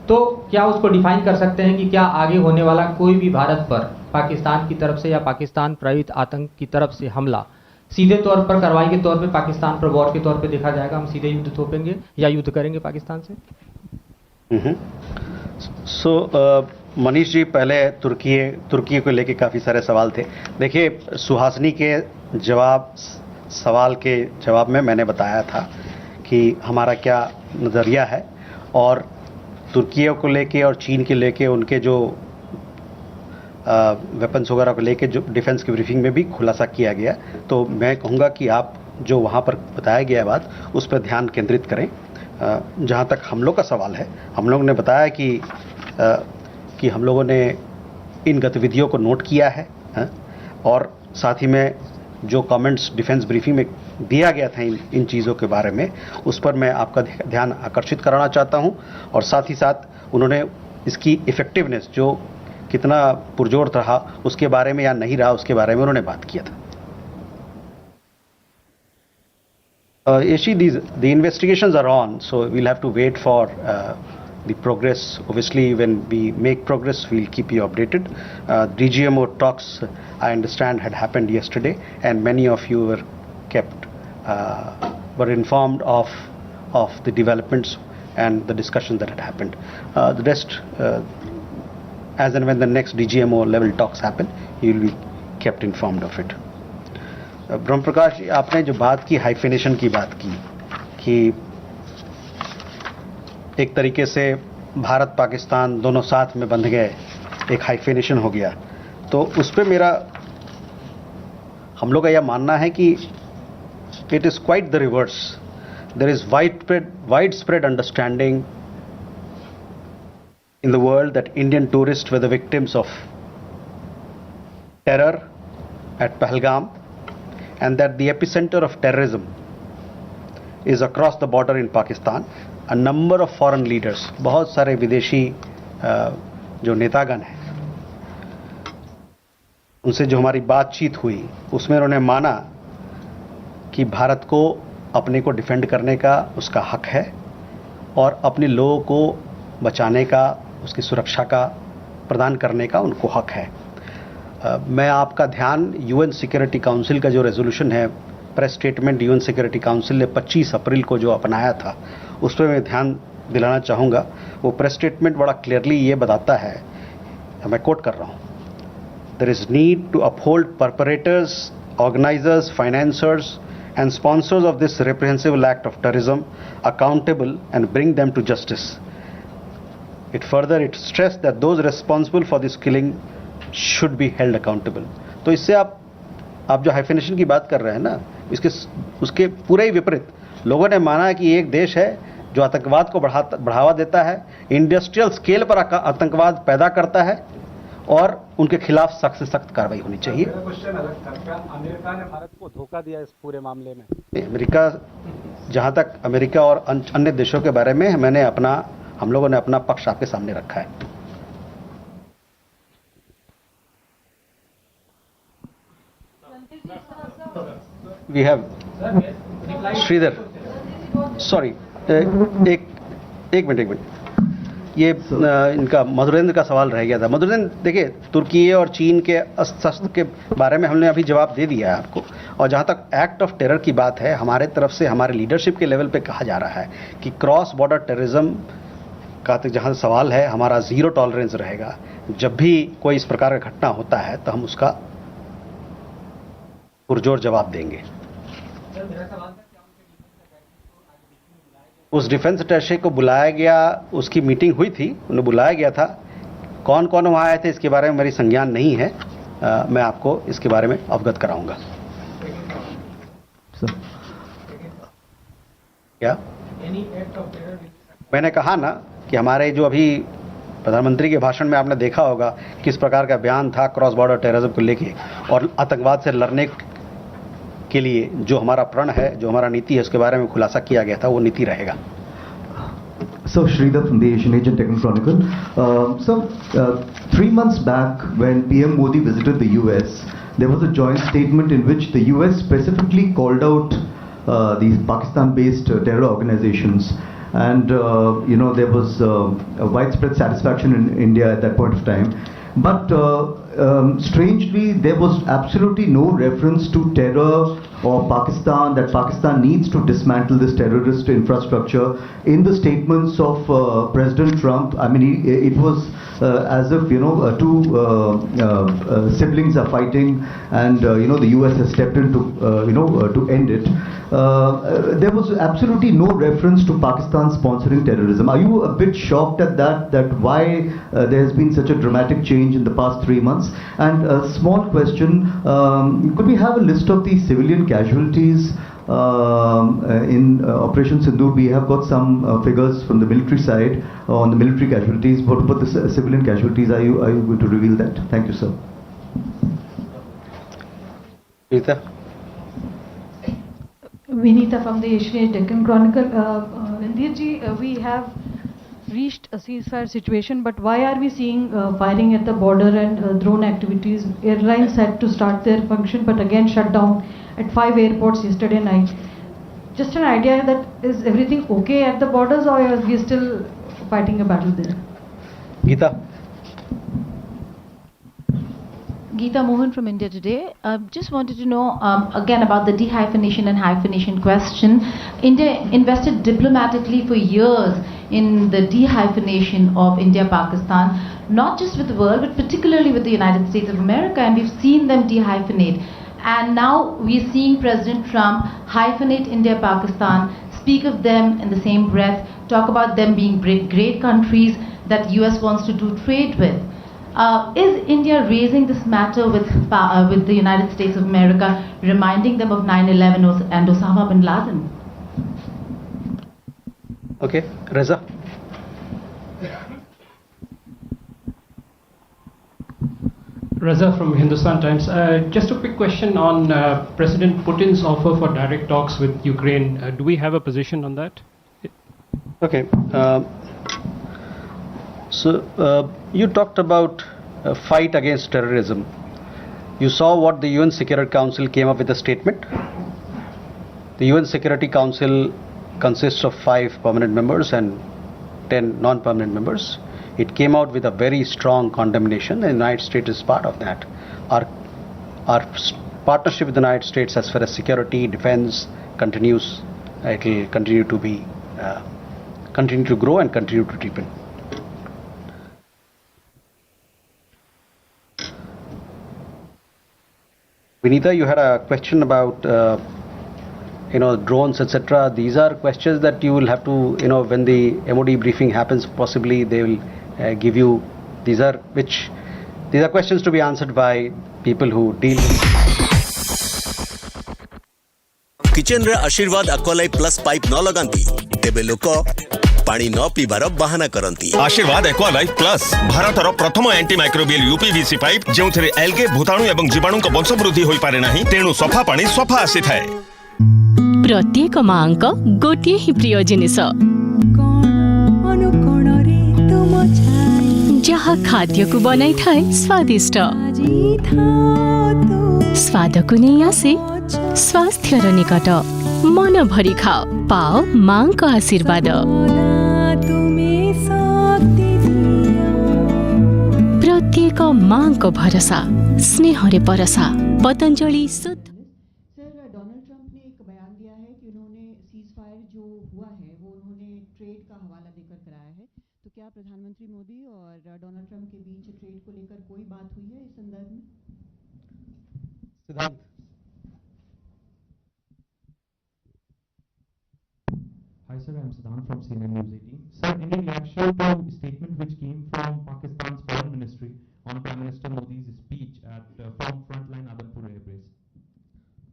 W: तो क्या उसको डिफाइन कर सकते हैं कि क्या आगे होने वाला कोई भी भारत पर पाकिस्तान की तरफ से या पाकिस्तान प्रेरित आतंक की तरफ से हमला सीधे तौर पर कार्रवाई के तौर पे पाकिस्तान पर वॉर के तौर पे देखा जाएगा? हम सीधे युद्ध थोपेंगे या युद्ध करेंगे पाकिस्तान से?
L: मनीष जी, पहले तुर्की को लेके काफ़ी सारे सवाल थे। देखिए, सुहासिनी के सवाल के जवाब में मैंने बताया था कि हमारा क्या नज़रिया है, और तुर्की को लेके और चीन के लेके उनके जो वेपन्स वगैरह को लेके जो डिफेंस की ब्रीफिंग में भी खुलासा किया गया। तो मैं कहूँगा कि आप जो वहाँ पर बताया गया बात, उस पर ध्यान केंद्रित करें। जहाँ तक हम लोग का सवाल है, हम लोग ने बताया कि हम लोगों ने इन गतिविधियों को नोट किया है, और साथ ही में जो कमेंट्स डिफेंस ब्रीफिंग में दिया गया था इन चीज़ों के बारे में, उस पर मैं आपका ध्यान आकर्षित कराना चाहता हूं, और साथ ही साथ उन्होंने इसकी इफ़ेक्टिवनेस जो कितना पुरजोर रहा उसके बारे में या नहीं रहा उसके बारे में उन्होंने बात किया था। The investigations are on, so we'll have to wait for the progress. Obviously, when we make progress, we'll keep you updated. DGMO talks, I understand, had happened yesterday, and many of you were informed of the developments and the discussions that had happened. The rest, as and when the next DGMO level talks happen, you will be kept informed of it. ब्रह्म प्रकाश जी, आपने जो बात की, hyphenation की बात की, कि एक तरीके से भारत पाकिस्तान दोनों साथ में बंध गए, एक हाइफिनेशन हो गया, तो उस पर हम लोग का यह मानना है कि it is quite the reverse. There is wide spread understanding in the world that Indian tourists were the victims of terror at Pahalgam, and that the epicenter of terrorism is across the border in Pakistan. A number of foreign leaders, बहुत सारे विदेशी जो नेतागण हैं, उनसे जो हमारी बातचीत हुई, उसमें उन्होंने माना कि भारत को अपने को डिफेंड करने का उसका हक है, और अपने लोगों को बचाने का, उसकी सुरक्षा का प्रदान करने का उनको हक है. मैं आपका ध्यान यूएन सिक्योरिटी काउंसिल का जो रेजोल्यूशन है, press statement UN security council ने 25 अप्रैल को जो अपनाया था, उस पर मैं ध्यान दिलाना चाहूँगा. वो प्रेस स्टेटमेंट बड़ा क्लियरली ये बताता है, मैं कोट कर रहा हूँ, there is need to uphold perpetrators organizers, financiers, and sponsors of this reprehensible act of terrorism accountable and bring them to justice. It stressed that those responsible for this killing should be held accountable. तो इससे आप जो hyphenation की बात कर रहे हैं ना, उसके पूरे ही विपरीत लोगों ने माना कि एक देश है जो आतंकवाद को बढ़ावा देता है, इंडस्ट्रियल स्केल पर आतंकवाद पैदा करता है और उनके खिलाफ सख्त से सख्त कार्रवाई होनी चाहिए।
V: अमेरिका ने भारत को धोखा दिया इस पूरे मामले में।
L: अमेरिका, जहां तक अमेरिका और अन्य देशों के बारे में हम लोगों ने अपना पक्ष आपके सामने रखा है। वी हैव श्रीधर, सॉरी, एक मिनट, ये इनका मधुरेंद्र का सवाल रह गया था। मधुरेंद्र, देखिए, तुर्की और चीन के अस्त्र के बारे में हमने अभी जवाब दे दिया है आपको, और जहां तक एक्ट ऑफ टेरर की बात है, हमारे तरफ से हमारे लीडरशिप के लेवल पे कहा जा रहा है कि क्रॉस बॉर्डर टेररिज्म का जहां सवाल है, हमारा जीरो टॉलरेंस रहेगा। जब भी कोई इस प्रकार का घटना होता है तो हम उसका पुरजोर जवाब देंगे। उस डिफेंस अटैचे को बुलाया गया, उसकी मीटिंग हुई थी, उन्हें बुलाया गया था। कौन कौन वहाँ आए थे इसके बारे में मेरी संज्ञान नहीं है, मैं आपको इसके बारे में अवगत कराऊंगा। क्या मैंने कहा ना कि हमारे जो अभी प्रधानमंत्री के भाषण में आपने देखा होगा किस प्रकार का बयान था क्रॉस बॉर्डर टेररिज्म को लेके, और आतंकवाद से लड़ने के लिए जो हमारा प्रण है, जो हमारा नीति है, उसके बारे में खुलासा किया गया था, वो नीति रहेगा।
B: So Sridhar from the Asian Age and Techno Chronicle. 3 months back when PM Modi visited the US, there was a joint statement in which the US specifically called out these Pakistan-based terror organizations. And there was a widespread satisfaction in India at that point of time. But strangely, there was absolutely no reference to terror or Pakistan, that Pakistan needs to dismantle this terrorist infrastructure in the statements of President Trump. I mean, it was as if, two siblings are fighting and, the US has stepped in to end it. There was absolutely no reference to Pakistan sponsoring terrorism. Are you a bit shocked at that why there has been such a dramatic change in the past 3 months? And a small question, could we have a list of the civilian casualties in Operation Sindoor? We have got some figures from the military side on the military casualties. What about the civilian casualties? Are you going to reveal that? Thank you, sir.
L: Rita?
C: Vinita from the Asian Age Deccan Chronicle. Randirji, we have reached a ceasefire situation, but why are we seeing firing at the border and drone activities? Airlines had to start their function, but again shut down at 5 airports yesterday night. Just an idea that is everything okay at the borders, or are we still fighting a battle there?
L: Geeta.
D: Geeta Mohan from India Today. Just wanted to know again about the dehyphenation and hyphenation question. India invested diplomatically for years in the dehyphenation of India-Pakistan, not just with the world, but particularly with the United States of America, and we've seen them dehyphenate. And now we're seeing President Trump hyphenate India-Pakistan, speak of them in the same breath, talk about them being great countries that US wants to do trade with. Is India raising this matter with the United States of America, reminding them of 9/11 and Osama bin Laden?
L: Okay, Reza.
X: Reza from Hindustan Times. Just a quick question on President Putin's offer for direct talks with Ukraine. Do we have a position on that?
L: Okay. So you talked about a fight against terrorism. You saw what the UN Security Council came up with a statement. The UN Security Council consists of 5 permanent members and 10 non-permanent members. It came out with a very strong condemnation. The United States is part of that. Our partnership with the United States as far as security, defense continues. It will continue to be, continue to grow and continue to deepen.
V: Vinita, you had a question about drones, etc. These are questions that you will have to, when the MOD briefing happens, possibly they will give you. These are questions to be answered by people who deal with.
E: Kitchen रे आशीर्वाद Aqualite plus pipe न लगांती तेबे लोक पानी न पीबार बहाना करंती। आशीर्वाद एक्वालाइट प्लस भारतर प्रथम एंटी माइक्रोबियल यूपीवीसी पाइप जेउथरे एल्गे भूताणु एवं जीवाणु वंशवृद्धि होई पारे नाही तेणु सफा पानी सफा आसी थाए।
I: प्रत्येक मांक गोटे ही प्रिय जिनिस जहा खाद्य को बनाई थाए स्वादिष्ट स्वाद को नहीं आसे स्वास्थ्य निकट मन भरी खाओ पाओ मां का आशीर्वाद। प्रत्येक मां को भरोसा स्नेह रे परसा पतंजलि शुद्ध।
N: डोनाल्ड ट्रंप ने एक बयान दिया है कि उन्होंने सीज फायर जो हुआ है वो उन्होंने ट्रेड का हवाला देकर कराया है, तो क्या प्रधानमंत्री मोदी और डोनाल्ड ट्रंप के बीच ट्रेड को लेकर कोई बात हुई है इस संदर्भ में?
V: सिद्धांत।
J: Hi sir, I am Satyara from CNN News 18. Sir, any reaction to statement which came from Pakistan's Foreign Ministry on Prime Minister Modi's speech from frontline Adampur Air Base?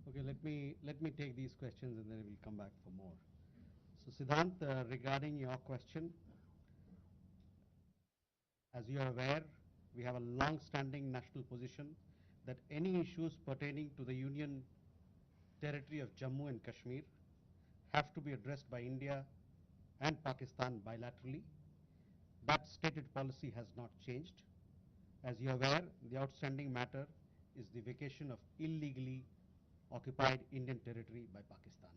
V: Okay, let me take these questions and then we'll come back for more. So Siddhant, regarding your question, as you are aware, we have a long-standing national position that any issues pertaining to the Union territory of Jammu and Kashmir have to be addressed by India and Pakistan bilaterally. That stated policy has not changed. As you are aware, the outstanding matter is the vacation of illegally occupied Indian territory by Pakistan.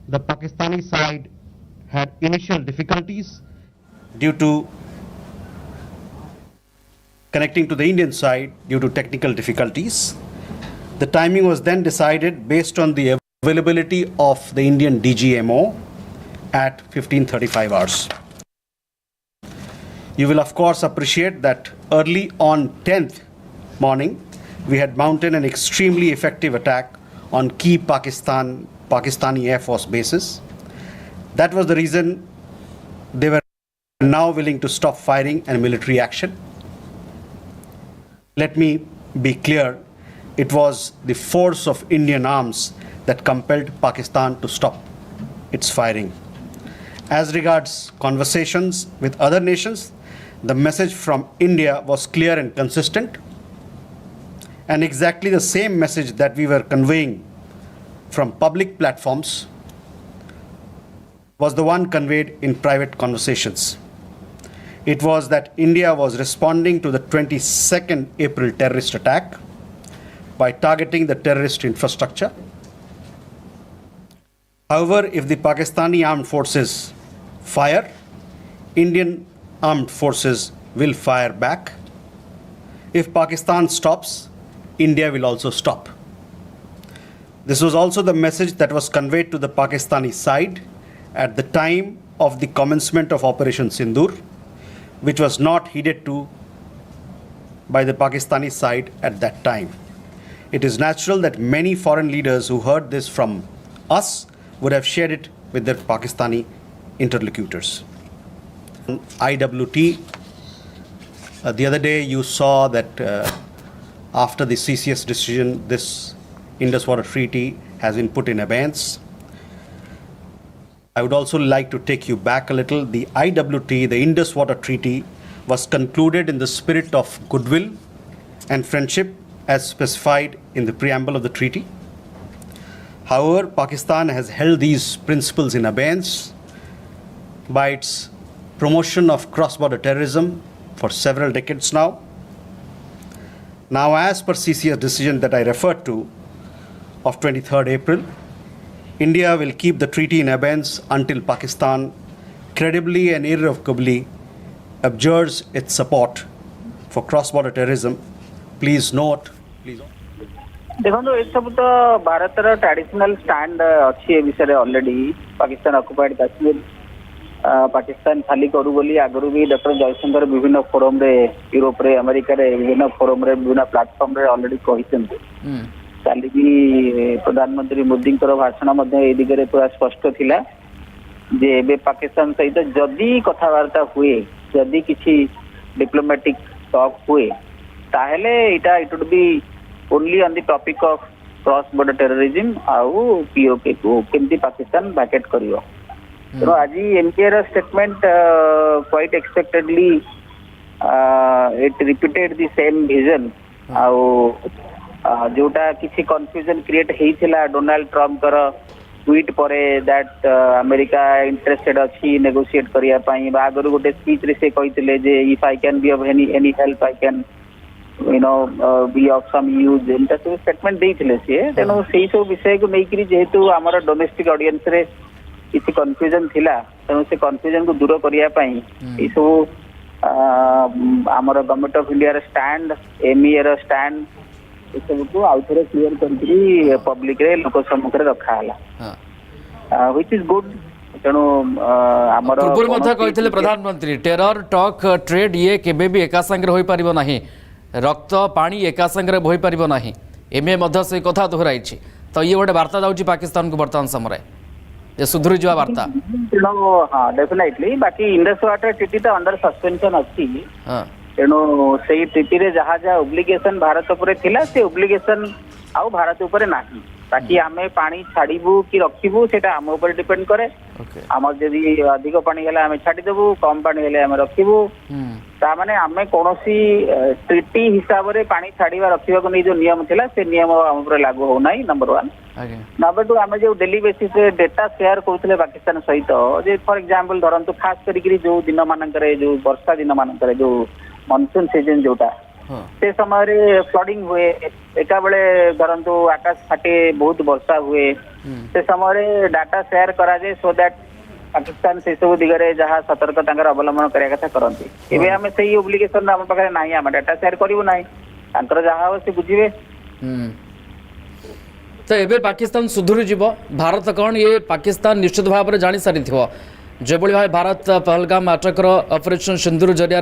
V: The Pakistani side had initial difficulties due to connecting to the Indian side due to technical difficulties. The timing was then decided based on the availability of the Indian DGMO at 15:35 hours. You will of course appreciate that early on 10th morning, we had mounted an extremely effective attack on key Pakistani Air Force bases. That was the reason they were now willing to stop firing and military action. Let me be clear, it was the force of Indian arms that compelled Pakistan to stop its firing. As regards conversations with other nations, the message from India was clear and consistent, and exactly the same message that we were conveying from public platforms was the one conveyed in private conversations. It was that India was responding to the 22nd April terrorist attack by targeting the terrorist infrastructure. However, if the Pakistani armed forces fire, Indian armed forces will fire back. If Pakistan stops, India will also stop. This was also the message that was conveyed to the Pakistani side at the time of the commencement of Operation Sindoor, which was not heeded to by the Pakistani side at that time. It is natural that many foreign leaders who heard this from us would have shared it with their Pakistani interlocutors. IWT, the other day you saw that after the CCS decision, this Indus Water Treaty has been put in abeyance. I would also like to take you back a little. The IWT, the Indus Water Treaty, was concluded in the spirit of goodwill and friendship as specified in the preamble of the treaty. However, Pakistan has held these principles in abeyance by its promotion of cross-border terrorism for several decades now. Now, as per CCS decision that I referred to of 23rd April, India will keep the treaty in abeyance until Pakistan credibly and irrevocably abjures its support for cross-border terrorism. Please note,
K: देखो ये सब तो Bharat traditional stand अच्छी ए विषय already Pakistan occupied Kashmir Pakistan खाली करू बोली आगरू भी डॉक्टर जयशंकर विभिन्न फोरम रे यूरोप रे अमेरिका रे विभिन्न फोरम रे विभिन्न प्लेटफॉर्म रे ऑलरेडी कहिसेंते काली भी प्रधानमंत्री मोदी भाषण ए दिगरे पूरा स्पष्ट थिला जे एबे पाकिस्तान सहित जदि कथबार्ता हुए जदि किसी डिप्लोमेटिक टॉक हुए ताहले it would be only on the topic of cross border terrorism आउ पीओके को केमती पाकिस्तान बैकेट करियो तो आज एमपीए रो statement quite expectedly it repeated the same vision आउ जोटा किसी कंफ्यूजन क्रिएट हेइथिला डोनाल्ड ट्रम्प कर ट्वीट परे दैट अमेरिका इंटरेस्टेड अच्छी नेगोशिएट करिया पई बागर गोटे स्पीच रे से कहिथिले जे if I can be of any help I can you no B of some use एंटा सब स्टेटमेंट देइथिले से तेनो सेही सब विषय को नेकरी जेहेतु हमर डोमेस्टिक ऑडियंस रे किसी कंफ्यूजन थिला तेनो से कंफ्यूजन को दूर करिया पई ई सब हमर गवर्नमेंट ऑफ इंडिया रे स्टैंड एमईए रो स्टैंड को आउ थे क्लीयर कर पब्लिक रे लोक सम्मुख रखा है व्हिच इज गुड तेणु आमर
A: पूर्व मध्य कहिथिले प्रधानमंत्री टेरर टॉक ट्रेड ये केबे भी एका संगे होई परिबो नाही रक्त पानी एका संगे होई परिबो नाही एमए मध्य से कथा दोहराई छी तो ये गोटे वार्ता जाउची पाकिस्तान को वर्तमान समय ये सुधरी जवा वार्ता
K: तेणु हां डेफिनेटली बाकी इंडस वाटर ट्रीटी तो अंडर सस्पेंशन अछि हां तेणु से ट्रीटी रे जहाँ जहाँ ओब्लिगेशन भारत उपरे थिला से ओब्लिगेशन आउ भारत उपरे नाही बाकी आमे पानी छाड़बू कि रखिबू सेटा हम ऊपर डिपेंड करे हमर जदी अधिक पानी हैला आमे छाड़ी देबू कम पानी हैले आमे रखिबू ता माने आमे कोनोसी ट्रीटी हिसाब रे पानी छाड़ीवा रखिबा को नै जो नियम थिला से नियम हम ऊपर लागू हो नाही नंबर 1 नंबर 2 आमे जो डेली बेसिस रे डेटा शेयर करथले पाकिस्तान सहित जे फॉर एग्जांपल धरंतु खास करी जो दिन मानकरे जो वर्षा दिन मानकरे जो मानसून सीजन जोटा से समय रे फ्लडिंग हुए एका बेले धरंतु आकाश फाटे बहुत वर्षा हुए से समय रे डाटा शेयर करा जाए सो दैट पाकिस्तान से सब दिगरे जहाँ सतर्क तांकर अवलंबन करिया कथा करंती एबे हमें सही ओब्लिगेशन हम पाखरे नाही हम डाटा शेयर करिवो नाही तांकर जहाँ हो से बुझिबे
A: तो एबे पाकिस्तान सुधुरी जीव भारत कौन ये पाकिस्तान निश्चित भाव में जानी सारी थो जो भाई भारत पहलगाम आटकर ऑपरेशन सिंदूर जरिया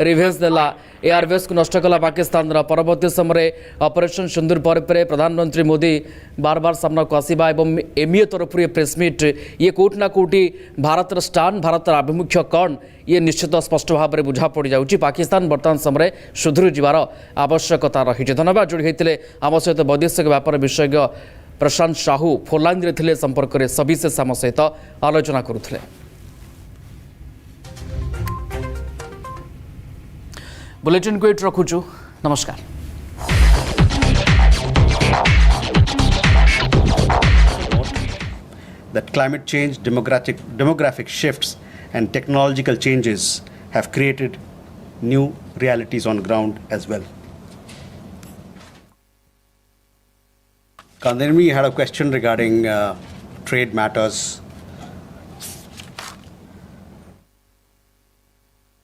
A: रिवेंज देला एयरबेस को नष्ट कला पाकिस्तान परवर्ती समय ऑपरेशन सिंदूर पर प्रधानमंत्री मोदी बार बार सामना को आसवा एवं एमईए तरफ ये प्रेसमिट ये कोट ना कोटी भारत स्टान भारत आभिमुख्य कौन ये निश्चित स्पष्ट भाव में बुझा पड़ जाऊँगी पाकिस्तान बर्तमान समय सुधुरी जीवार आवश्यकता रही धन्यवाद जोड़ी होते आम सहित वैदेशिक व्यापार विशेषज्ञ प्रशांत साहू फोनलाइन रे थिले संपर्क में सविशेष आम सहित आलोचना करुले बुलेटिन को एट रखुचु नमस्कार।
L: That climate change, demographic shifts and technological changes have created new realities on ground as well. Kandanmi had a question regarding trade matters.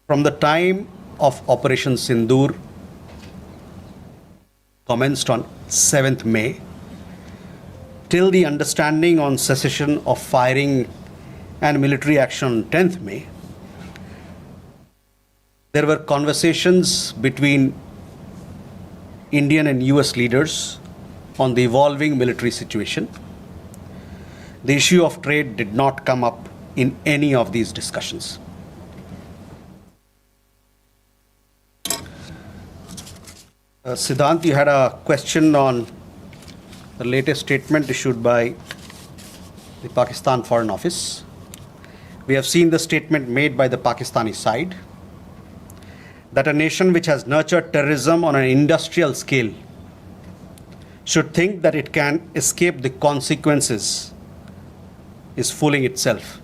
L: From the time of Operation Sindoor commenced on 7th May till the understanding on cessation of firing and military action on 10th May, there were conversations between Indian and US leaders on the evolving military situation. The issue of trade did not come up in any of these discussions. Siddhant, you had a question on the latest statement issued by the Pakistan Foreign Office. We have seen the statement made by the Pakistani side that a nation which has nurtured terrorism on an industrial scale should think that it can escape the consequences is fooling itself.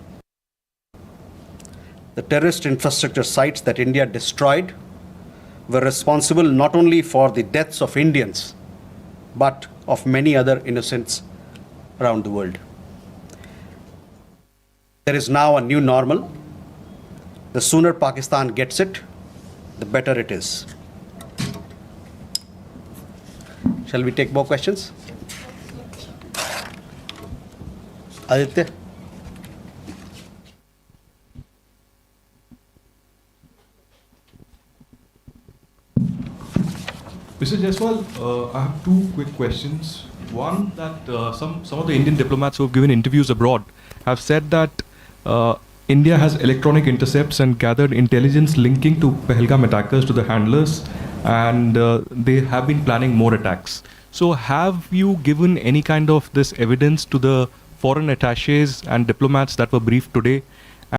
L: The terrorist infrastructure sites that India destroyed were responsible not only for the deaths of Indians, but of many other innocents around the world. There is now a new normal. The sooner Pakistan gets it, the better it is. Shall we take more questions? Aditya?
F: Mr. Jaiswal, I have two quick questions. One, that some of the Indian diplomats who have given interviews abroad have said that India has electronic intercepts and gathered intelligence linking to Pahalgam attackers to the handlers, and they have been planning more attacks. So have you given any kind of this evidence to the foreign attaches and diplomats that were briefed today